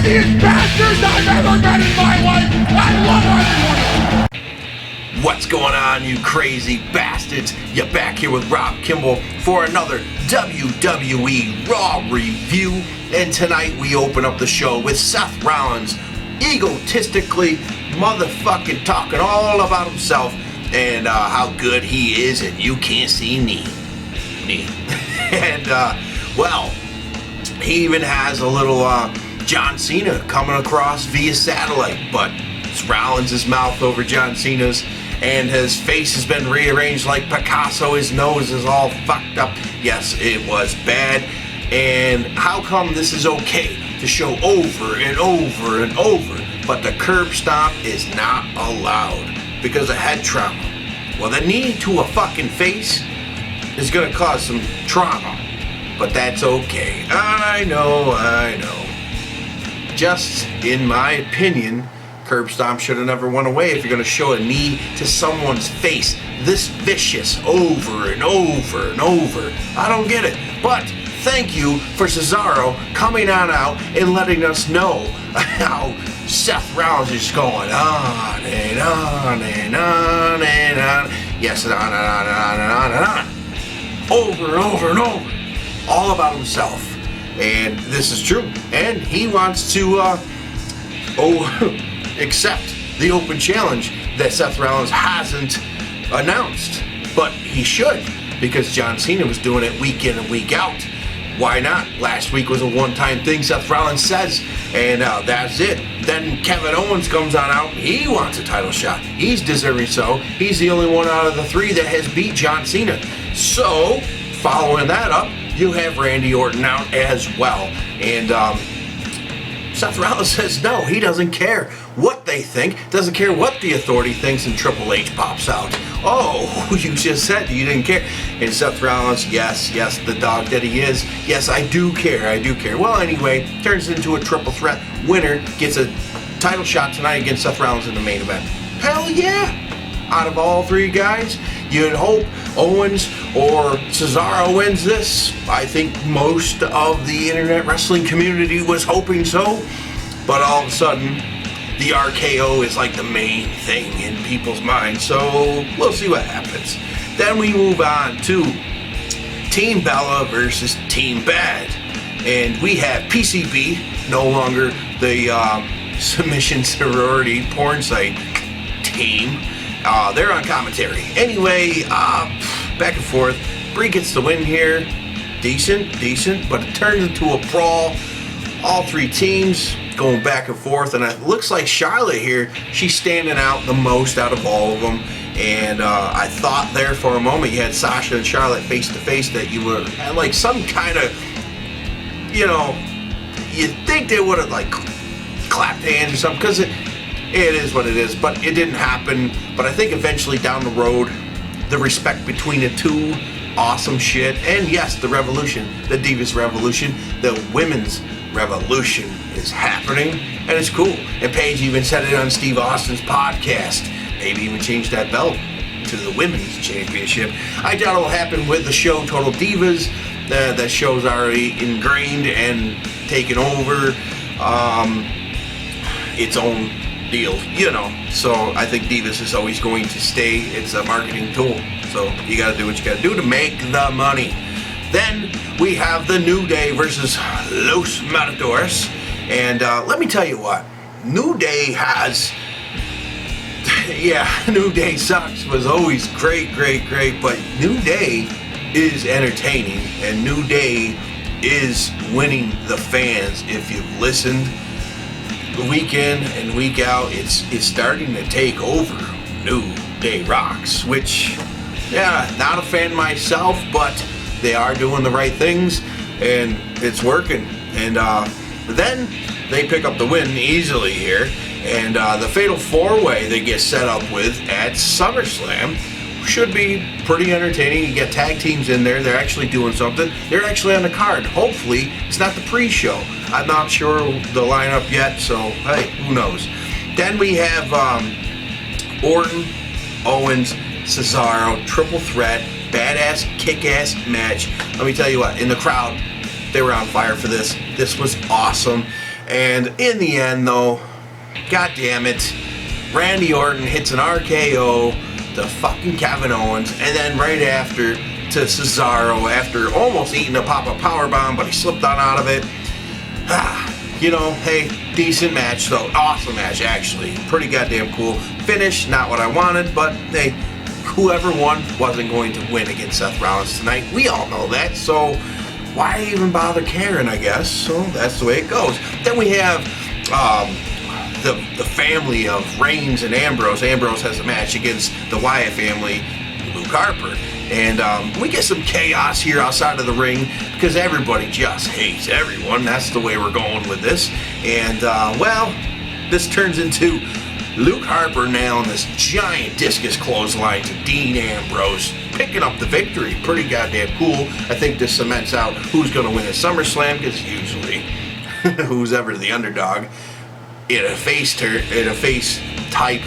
craziest bastards I've ever met in my life. I love everyone. What's going on, you crazy bastards? You're back here with Rob Kimball for another WWE Raw review. And tonight we open up the show with Seth Rollins egotistically motherfucking talking all about himself and how good he is, and you can't see me. And, well, he even has a little John Cena coming across via satellite, but it's Rollins' mouth over John Cena's, and his face has been rearranged like Picasso. His nose is all fucked up. Yes, it was bad. And how come this is okay to show over and over and over, but the curb stomp is not allowed because of head trauma? Well, the knee to a fucking face is gonna cause some trauma, but that's okay. I know. Just in my opinion, curb stomp should have never went away if you're gonna show a knee to someone's face this vicious over and over and over. I don't get it, but thank you for Cesaro coming on out and letting us know how Seth Rollins is going on and on and on and on. Yes, and on and on and on and on and on. Over and over and over. All about himself. And this is true. And he wants to accept the open challenge that Seth Rollins hasn't announced. But he should, because John Cena was doing it week in and week out. Why not? Last week was a one-time thing, Seth Rollins says, and that's it. Then Kevin Owens comes on out. He wants a title shot. He's deserving so. He's the only one out of the three that has beat John Cena. So, following that up, you have Randy Orton out as well. And Seth Rollins says no, he doesn't care what they think, doesn't care what the authority thinks, and Triple H pops out. Oh, you just said you didn't care. And Seth Rollins, yes, the dog that he is, yes, I do care. Well, anyway, turns into a triple threat. Winner gets a title shot tonight against Seth Rollins in the main event. Hell yeah! Out of all three guys, you'd hope Owens or Cesaro wins this. I think most of the internet wrestling community was hoping so, but all of a sudden, the RKO is like the main thing in people's minds, so we'll see what happens. Then we move on to Team Bella versus Team Bad, and we have PCB, no longer the submission sorority porn site team. They're on commentary. Anyway, back and forth. Brie gets the win here. Decent, but it turns into a brawl. All three teams going back and forth, and it looks like Charlotte here, she's standing out the most out of all of them. And I thought there for a moment you had Sasha and Charlotte face to face, that you would have like some kind of, you'd think they would have like clapped hands or something, because it is what it is, but it didn't happen. But I think eventually down the road, the respect between the two, awesome shit. And yes, the revolution, the Divas Revolution, the women's revolution is happening, and it's cool. And Paige even said it on Steve Austin's podcast. Maybe even change that belt to the women's championship. I doubt it'll happen with the show Total Divas. That show's already ingrained and taken over its own deal, So I think Divas is always going to stay. It's a marketing tool. So you got to do what you got to do to make the money. Then we have the New Day versus Los Matadores. And let me tell you what, New Day has, New Day sucks, was always great, but New Day is entertaining, and New Day is winning the fans. If you've listened week in and week out, it's starting to take over. New Day rocks, which, not a fan myself, but they are doing the right things, and it's working. And then they pick up the win easily here, and the Fatal 4-Way they get set up with at SummerSlam should be pretty entertaining. You get tag teams in there. They're actually doing something. They're actually on the card. Hopefully, it's not the pre-show. I'm not sure the lineup yet, so hey, who knows. Then we have Orton, Owens, Cesaro, triple threat, badass, kick-ass match. Let me tell you what, in the crowd, they were on fire for this. This was awesome. And in the end, though, god damn it, Randy Orton hits an RKO to fucking Kevin Owens, and then right after to Cesaro after almost eating a pop-up powerbomb, but he slipped on out of it. You know, hey, decent match though. Awesome match, actually. Pretty goddamn cool. Finish, not what I wanted, but hey, whoever won wasn't going to win against Seth Rollins tonight. We all know that, so why even bother caring, I guess? So that's the way it goes. Then we have the family of Reigns and Ambrose. Ambrose has a match against the Wyatt family, Luke Harper. And we get some chaos here outside of the ring because everybody just hates everyone. That's the way we're going with this. And, well, this turns into Luke Harper nailing this giant discus clothesline to Dean Ambrose, picking up the victory. Pretty goddamn cool. I think this cements out who's going to win at SummerSlam, because usually who's ever the underdog in a face type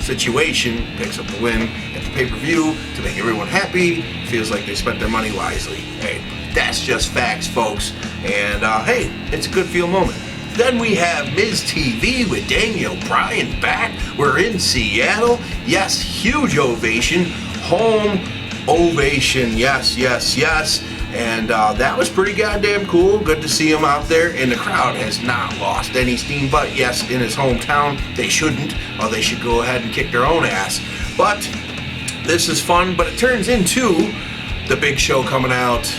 situation picks up the win at the pay-per-view to make everyone happy. Feels like they spent their money wisely. Hey, that's just facts, folks. And hey, it's a good feel moment. Then we have Miz TV with Daniel Bryan back. We're in Seattle. Yes, huge ovation. Home ovation. Yes, yes, yes. And that was pretty goddamn cool. Good to see him out there. And the crowd has not lost any steam. But yes, in his hometown, they shouldn't. Or they should go ahead and kick their own ass. But this is fun. But it turns into the Big Show coming out.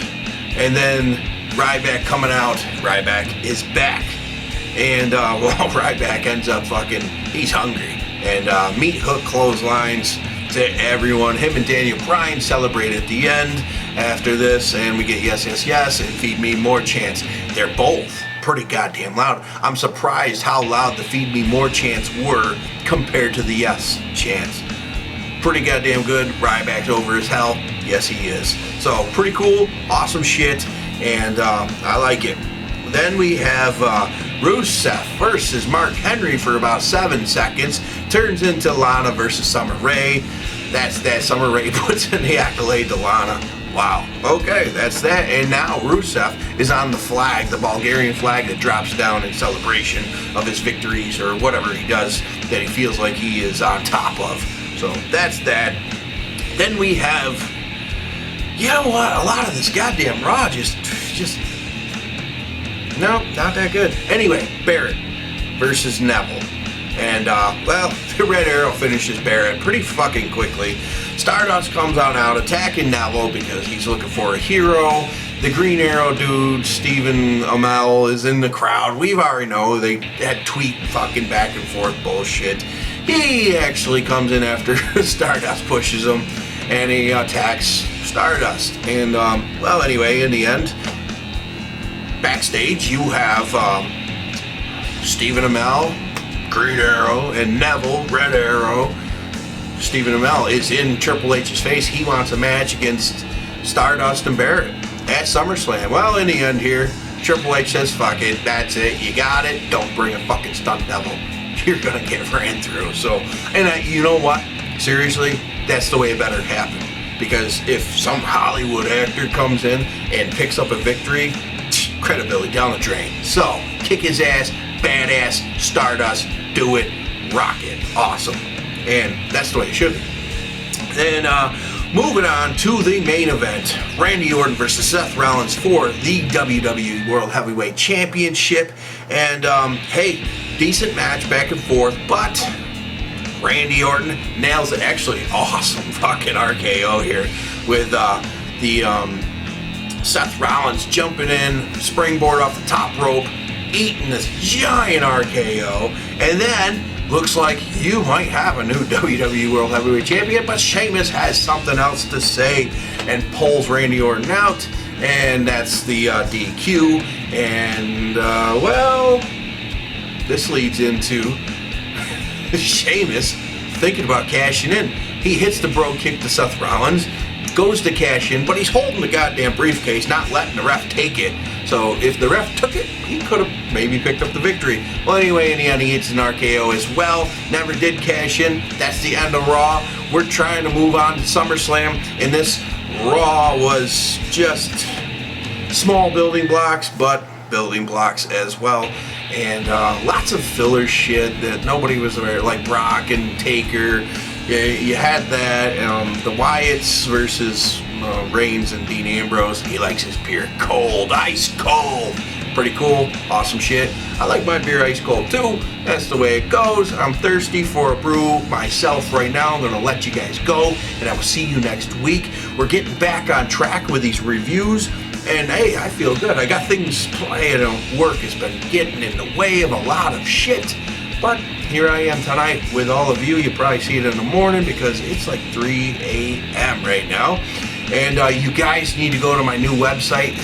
And then Ryback coming out. Ryback is back. And, well, Ryback ends up he's hungry. And meat hook clotheslines to everyone. Him and Daniel Bryan celebrate at the end after this. And we get yes, yes, yes, and Feed Me More chants. They're both pretty goddamn loud. I'm surprised how loud the Feed Me More chants were compared to the yes chants. Pretty goddamn good. Ryback's over as hell. Yes, he is. So, pretty cool. Awesome shit. And I like it. Then we have Rusev versus Mark Henry for about 7 seconds. Turns into Lana versus Summer Rae. That's that. Summer Rae puts in the accolade to Lana. Wow. Okay, that's that. And now Rusev is on the flag, the Bulgarian flag that drops down in celebration of his victories or whatever he does that he feels like he is on top of. So that's that. Then we have, you know what? A lot of this goddamn Raw just. No, not that good. Anyway, Barrett versus Neville. And, well, the Red Arrow finishes Barrett pretty fucking quickly. Stardust comes on out attacking Neville because he's looking for a hero. The Green Arrow dude, Stephen Amell, is in the crowd. We already know they had tweet fucking back and forth bullshit. He actually comes in after Stardust pushes him, and he attacks Stardust. And, well, anyway, in the end, backstage, you have Stephen Amell, Green Arrow, and Neville, Red Arrow. Stephen Amell is in Triple H's face. He wants a match against Stardust and Barrett at SummerSlam. Well, in the end here, Triple H says, fuck it, that's it, you got it, don't bring a fucking stunt double. You're gonna get ran through. So, and you know what? Seriously, that's the way it better happen. Because if some Hollywood actor comes in and picks up a victory, credibility down the drain. So, kick his ass, badass, Stardust, do it, rock it, awesome. And that's the way it should be. Then, moving on to the main event, Randy Orton versus Seth Rollins for the WWE World Heavyweight Championship. And, hey, decent match back and forth, but Randy Orton nails it. Actually, awesome fucking RKO here with the Seth Rollins jumping in, springboard off the top rope, eating this giant RKO, and then looks like you might have a new WWE World Heavyweight Champion, but Sheamus has something else to say and pulls Randy Orton out, and that's the DQ, and, well, this leads into Sheamus thinking about cashing in. He hits the bro kick to Seth Rollins, goes to cash in, but he's holding the goddamn briefcase, not letting the ref take it. So if the ref took it, he could have maybe picked up the victory. Well, anyway, in the end, he hits an RKO as well. Never did cash in. That's the end of Raw. We're trying to move on to SummerSlam, and this Raw was just small building blocks, but building blocks as well. and lots of filler shit that nobody was aware, like Brock and Taker. You had that, the Wyatts versus Reigns and Dean Ambrose. He likes his beer cold, ice cold. Pretty cool, awesome shit. I like my beer ice cold too. That's the way it goes. I'm thirsty for a brew myself right now. I'm gonna let you guys go, and I will see you next week. We're getting back on track with these reviews, and hey, I feel good. I got things playing. Work has been getting in the way of a lot of shit, but here I am tonight with all of you. You probably see it in the morning because it's like 3 a.m. right now. And you guys need to go to my new website.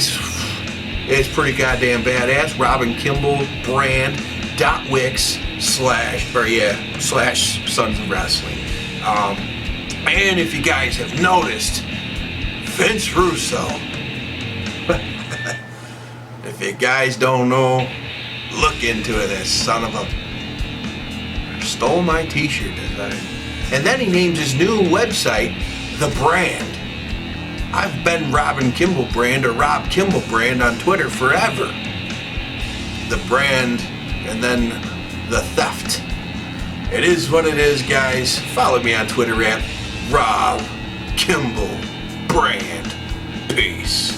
It's pretty goddamn badass. RobinKimball.wix/Sons of Wrestling. And if you guys have noticed, Vince Russo. If you guys don't know, look into it. This son of a stole my t-shirt design. And then he names his new website The Brand. I've been Robin Kimball Brand or Rob Kimball Brand on Twitter forever. The Brand and then the theft. It is what it is, guys. Follow me on Twitter at Rob Kimball Brand. Peace.